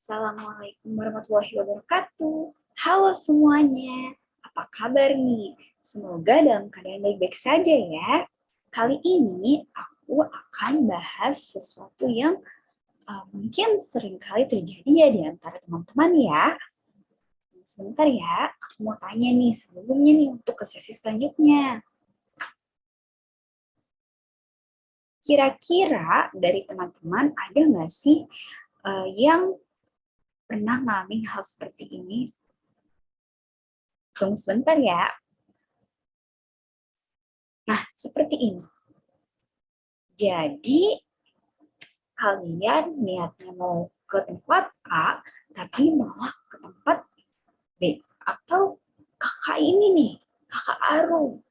Assalamualaikum warahmatullahi wabarakatuh. Halo semuanya, apa kabar nih? Semoga dalam keadaan baik-baik saja ya. Kali ini aku akan bahas sesuatu yang mungkin seringkali terjadi ya di antara teman-teman ya. Sebentar ya, aku mau tanya nih sebelumnya nih untuk ke sesi selanjutnya. Kira-kira dari teman-teman ada nggak sih yang pernah ngalamin hal seperti ini? Tunggu sebentar ya. Nah, seperti ini. Jadi, kalian niatnya mau ke tempat A, tapi malah ke tempat B. Atau kakak ini nih, kakak Arum.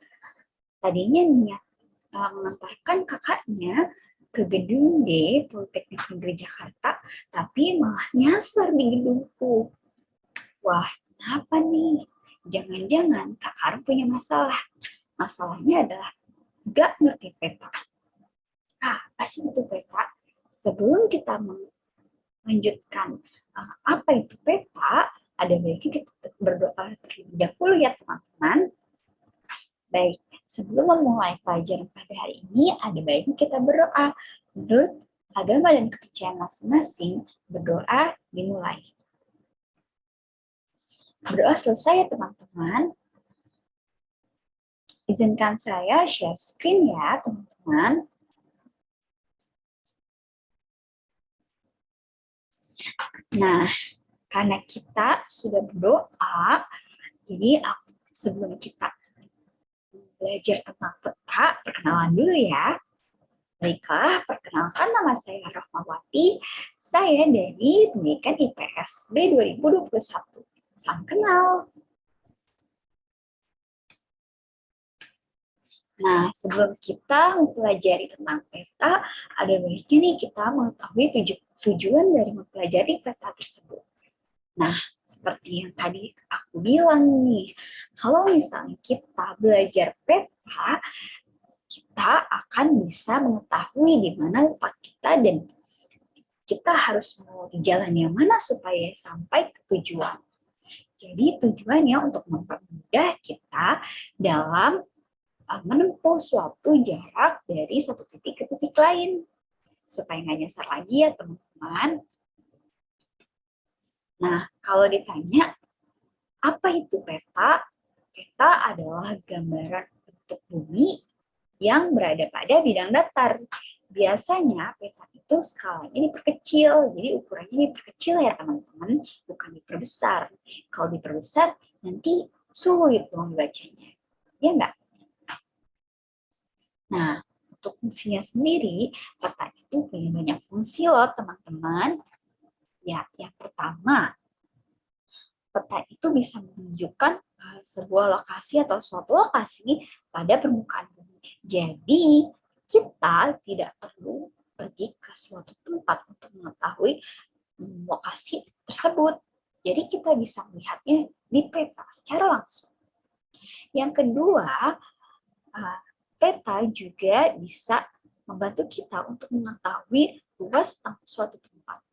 Tadinya niat mengantarkan kakaknya ke gedung D, Politeknik Negeri Jakarta, tapi malah nyasar di gedungku. Wah, kenapa nih? Jangan-jangan kakak Arum punya masalah. Masalahnya adalah nggak ngerti peta. Apa sih itu peta? Sebelum kita melanjutkan apa itu peta, ada baiknya kita berdoa terlebih dahulu ya teman-teman. Baik, sebelum memulai pelajaran pada hari ini, ada baiknya kita berdoa. Menurut agama dan kepercayaan masing-masing, berdoa dimulai. Berdoa selesai ya teman-teman. Izinkan saya share screen ya teman-teman. Nah, karena kita sudah berdoa, jadi sebelum kita belajar tentang peta, perkenalan dulu ya. Baiklah, perkenalkan nama saya Rahmawati. Saya dari Pendidikan IPS B 2021. Salam kenal. Nah, sebelum kita mempelajari tentang peta, ada baiknya nih kita mengetahui tujuan dari mempelajari peta tersebut. Nah, seperti yang tadi aku bilang nih, kalau misalnya kita belajar peta, kita akan bisa mengetahui di mana letak kita dan kita harus melalui jalan yang mana supaya sampai ke tujuan. Jadi tujuannya untuk mempermudah kita dalam menempuh suatu jarak dari satu titik ke titik lain. Supaya nggak nyasar lagi ya teman-teman. Nah, kalau ditanya, apa itu peta? Peta adalah gambaran bentuk bumi yang berada pada bidang datar. Biasanya peta itu skalanya diperkecil, jadi ukurannya diperkecil ya teman-teman, bukan diperbesar. Kalau diperbesar nanti sulit dong dibacanya, ya enggak? Nah, untuk fungsinya sendiri, peta itu punya banyak fungsi loh teman-teman. Ya, yang pertama, peta itu bisa menunjukkan sebuah lokasi atau suatu lokasi pada permukaan bumi. Jadi, kita tidak perlu pergi ke suatu tempat untuk mengetahui lokasi tersebut. Jadi, kita bisa melihatnya di peta secara langsung. Yang kedua, peta juga bisa membantu kita untuk mengetahui luas suatu tempat.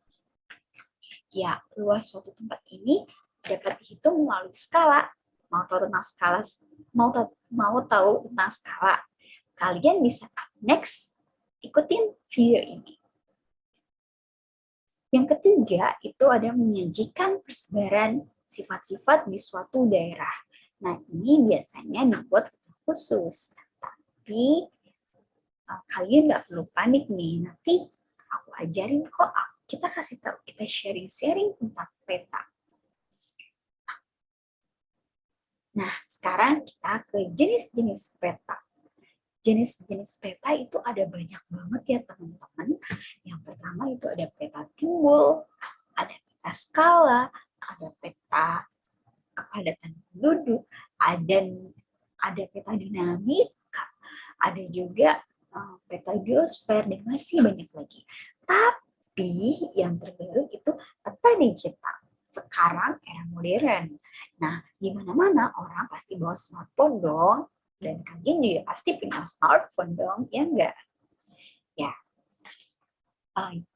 Ya, luas suatu tempat ini dapat dihitung melalui skala. Mau tahu tentang skala? Mau tahu tentang skala? Kalian bisa next ikutin video ini. Yang ketiga itu ada menyajikan persebaran sifat-sifat di suatu daerah. Nah, ini biasanya dibuat khusus. Tapi kalian nggak perlu panik nih. Nanti aku ajarin kok. Kita kasih tahu, kita sharing-sharing tentang peta. Nah, sekarang kita ke jenis-jenis peta. Jenis-jenis peta itu ada banyak banget ya teman-teman. Yang pertama itu ada peta timbul, ada peta skala, ada peta kepadatan penduduk, ada peta dinamika, ada juga peta geosfer, dan masih banyak lagi. Tapi yang terbaru itu peta digital. Sekarang era modern. Nah, di mana-mana orang pasti bawa smartphone dong. Dan kalian juga pasti punya smartphone dong, ya enggak? Ya.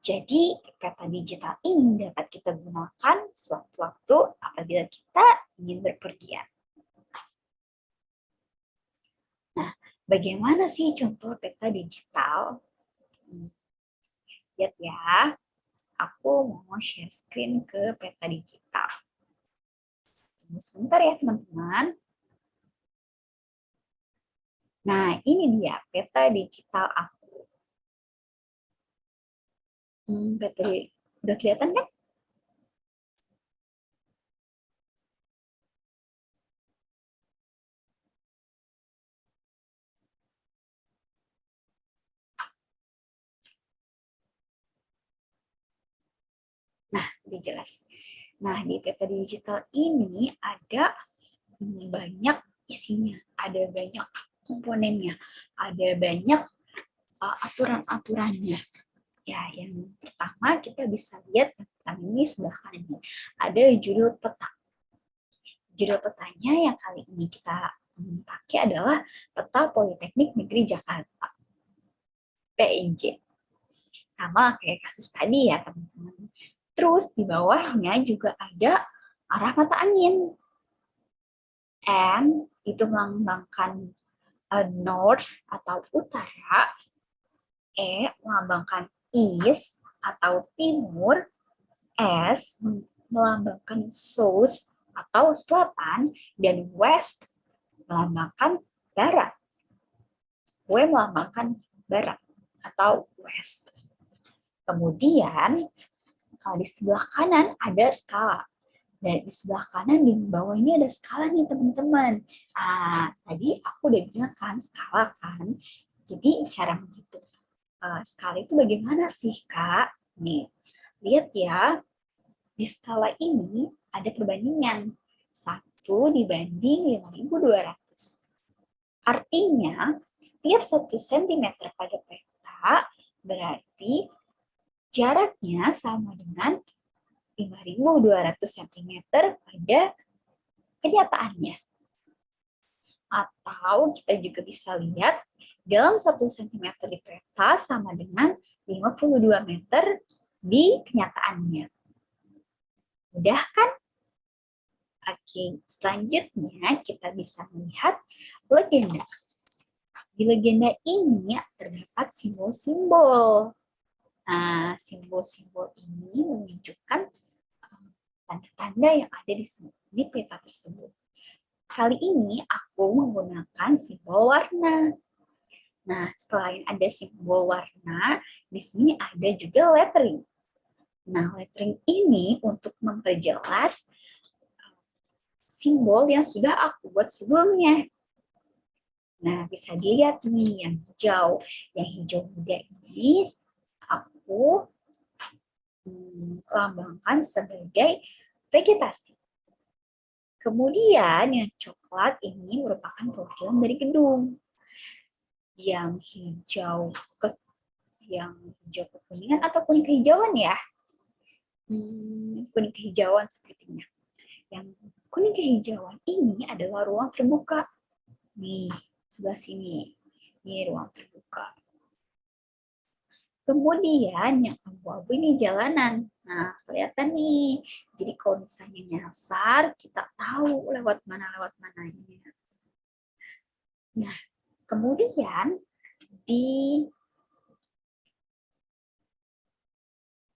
Jadi peta digital ini dapat kita gunakan sewaktu-waktu apabila kita ingin berpergian. Nah, bagaimana sih contoh peta digital? Lihat ya, aku mau share screen ke peta digital. Tunggu sebentar ya teman-teman. Nah, ini dia peta digital aku. Peta udah kelihatan kan? Nah, lebih jelas. Nah, di peta digital ini ada banyak isinya, ada banyak komponennya, ada banyak aturan-aturannya. Ya, yang pertama kita bisa lihat yang pertama ini sebelah kanan ini. Ada judul peta. Judul petanya yang kali ini kita pakai adalah Peta Politeknik Negeri Jakarta. PNJ. Sama kayak kasus tadi ya, teman-teman. Terus di bawahnya juga ada arah mata angin. N itu melambangkan north atau utara. E melambangkan east atau timur. S melambangkan south atau selatan, dan west melambangkan barat. W melambangkan barat atau west. Kemudian di sebelah kanan ada skala. Dan di sebelah kanan di bawah ini ada skala nih teman-teman. Tadi aku udah bilang kan skala kan. Jadi cara menghitung skala itu bagaimana sih Kak? Nih, lihat ya. Di skala ini ada perbandingan 1 dibanding 5.200. Artinya, setiap 1 cm pada peta berarti jaraknya sama dengan 5.200 cm pada kenyataannya. Atau kita juga bisa lihat dalam 1 cm di peta sama dengan 52 meter di kenyataannya. Mudah kan? Oke, selanjutnya kita bisa melihat legenda. Di legenda ini terdapat simbol-simbol. Nah, simbol-simbol ini menunjukkan tanda-tanda yang ada di peta tersebut. Kali ini aku menggunakan simbol warna. Nah, selain ada simbol warna, di sini ada juga lettering. Nah, lettering ini untuk memperjelas simbol yang sudah aku buat sebelumnya. Nah, bisa dilihat nih yang hijau. Yang hijau muda ini aku lambangkan sebagai vegetasi. Kemudian yang coklat ini merupakan perwakilan dari gedung. Yang hijau kekuningan atau kuning kehijauan ya. Kuning kehijauan sepertinya. Yang kuning kehijauan ini adalah ruang terbuka. Nih, sebelah sini. Ini ruang terbuka. Kemudian yang abu-abu ini jalanan. Nah, kelihatan nih. Jadi kalau misalnya nyasar, kita tahu lewat mananya. Nah, kemudian di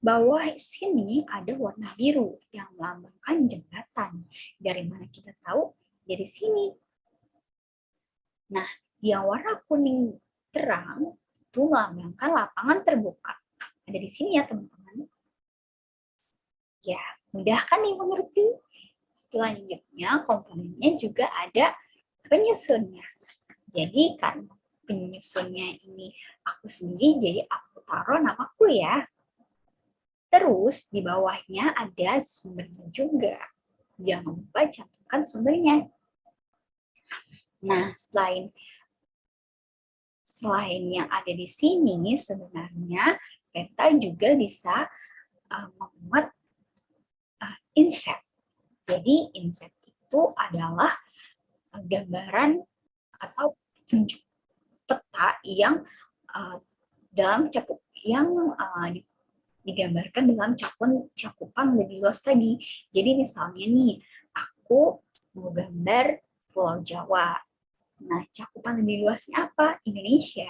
bawah sini ada warna biru yang melambangkan jembatan. Dari mana kita tahu? Dari sini. Nah, yang warna kuning terang itu melambangkan lapangan terbuka. Ada di sini ya, teman-teman. Ya, mudah kan nih mengerti? Selanjutnya, komponennya juga ada penyusunnya. Jadi, kan penyusunnya ini aku sendiri, jadi aku taruh namaku ya. Terus, di bawahnya ada sumbernya juga. Jangan lupa cantumkan sumbernya. Nah, selain yang ada di sini, sebenarnya peta juga bisa memuat inset. Jadi inset itu adalah gambaran atau tunjuk peta yang dalam digambarkan dalam cakupan lebih luas tadi. Jadi misalnya nih, aku mau gambar Pulau Jawa. Nah, cakupan lebih luasnya apa? Indonesia.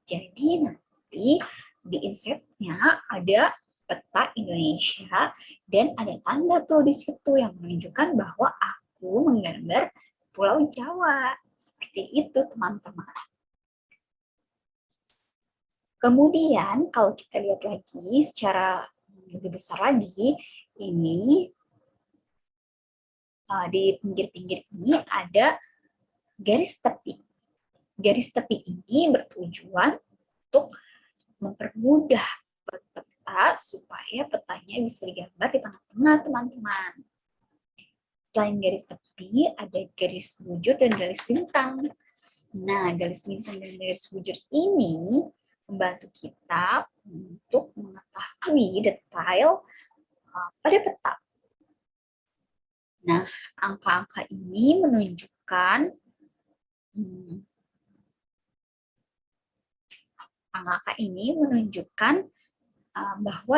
Jadi nanti di insertnya ada peta Indonesia dan ada tanda tuh di situ yang menunjukkan bahwa aku menggambar Pulau Jawa. Seperti itu, teman-teman. Kemudian kalau kita lihat lagi secara lebih besar lagi, ini di pinggir-pinggir ini ada garis tepi. Garis tepi ini bertujuan untuk mempermudah peta supaya petanya bisa digambar di tengah-tengah, teman-teman. Selain garis tepi, ada garis bujur dan garis lintang. Nah, garis lintang dan garis bujur ini membantu kita untuk mengetahui detail pada peta. Nah, angka-angka ini menunjukkan bahwa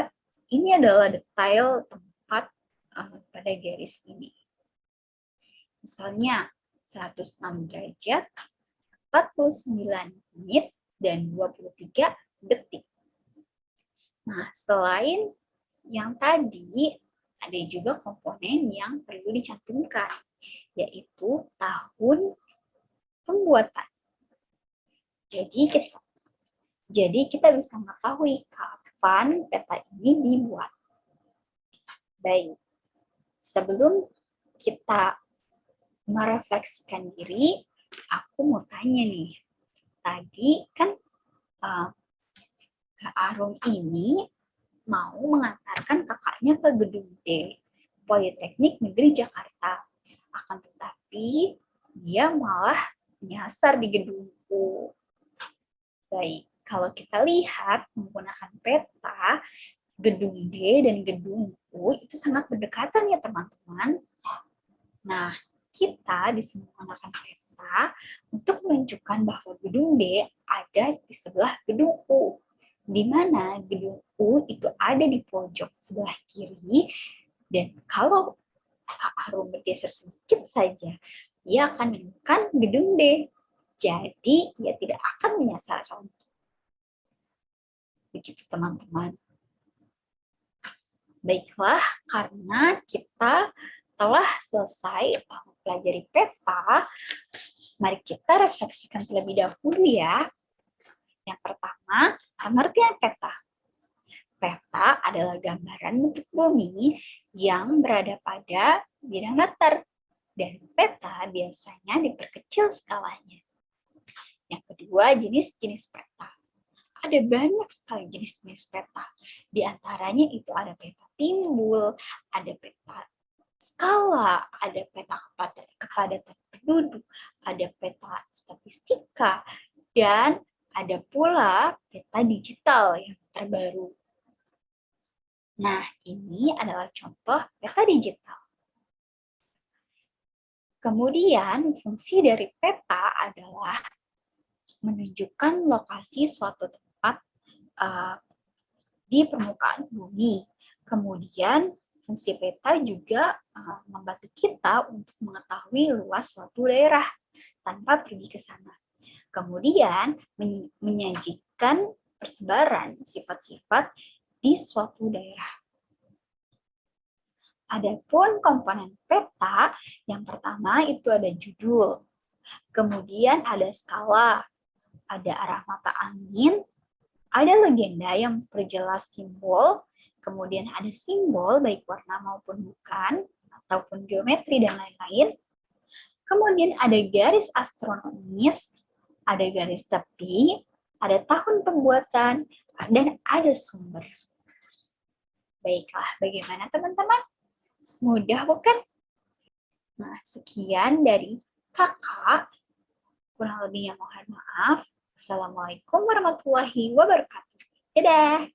ini adalah detail tempat pada garis ini. Misalnya 106 derajat, 49 menit, dan 23 detik. Nah, selain yang tadi, ada juga komponen yang perlu dicantumkan, yaitu tahun pembuatan. Jadi kita bisa mengetahui kapan peta ini dibuat. Baik, sebelum kita merefleksikan diri, aku mau tanya nih. Tadi kan Kak Arum ini mau mengantarkan kakaknya ke gedung D, Politeknik Negeri Jakarta. Akan tetapi, dia malah nyasar di gedung U. Baik, kalau kita lihat menggunakan peta, gedung D dan gedung U itu sangat berdekatan ya teman-teman. Nah, kita bisa menggunakan peta untuk menunjukkan bahwa gedung D ada di sebelah gedung U, di mana gedung U itu ada di pojok sebelah kiri, dan kalau Kak Arum bergeser sedikit saja, ia akan menemukan gedung D. Jadi, ia tidak akan menyasar lagi. Begitu teman-teman. Baiklah, karena kita telah selesai mempelajari peta, mari kita refleksikan terlebih dahulu ya. Yang pertama, pengertian peta. Peta adalah gambaran bentuk bumi yang berada pada bidang datar, dan peta biasanya diperkecil skalanya. Yang kedua, jenis-jenis peta. Ada banyak sekali jenis-jenis peta. Di antaranya itu ada peta timbul, ada peta skala, ada peta kepadatan penduduk, ada peta statistika, dan ada pula peta digital yang terbaru. Nah, ini adalah contoh peta digital. Kemudian, fungsi dari peta adalah menunjukkan lokasi suatu tempat di permukaan bumi. Kemudian, fungsi peta juga membantu kita untuk mengetahui luas suatu daerah tanpa pergi ke sana. Kemudian, menyajikan persebaran sifat-sifat di suatu daerah. Adapun komponen peta, yang pertama itu ada judul, kemudian ada skala, ada arah mata angin, ada legenda yang memperjelas simbol, kemudian ada simbol baik warna maupun bukan, ataupun geometri dan lain-lain. Kemudian ada garis astronomis, ada garis tepi, ada tahun pembuatan, dan ada sumber. Baiklah, bagaimana teman-teman? Mudah bukan? Nah, sekian dari kakak. Kurang lebihnya mohon maaf. Assalamualaikum warahmatullahi wabarakatuh. Dadah!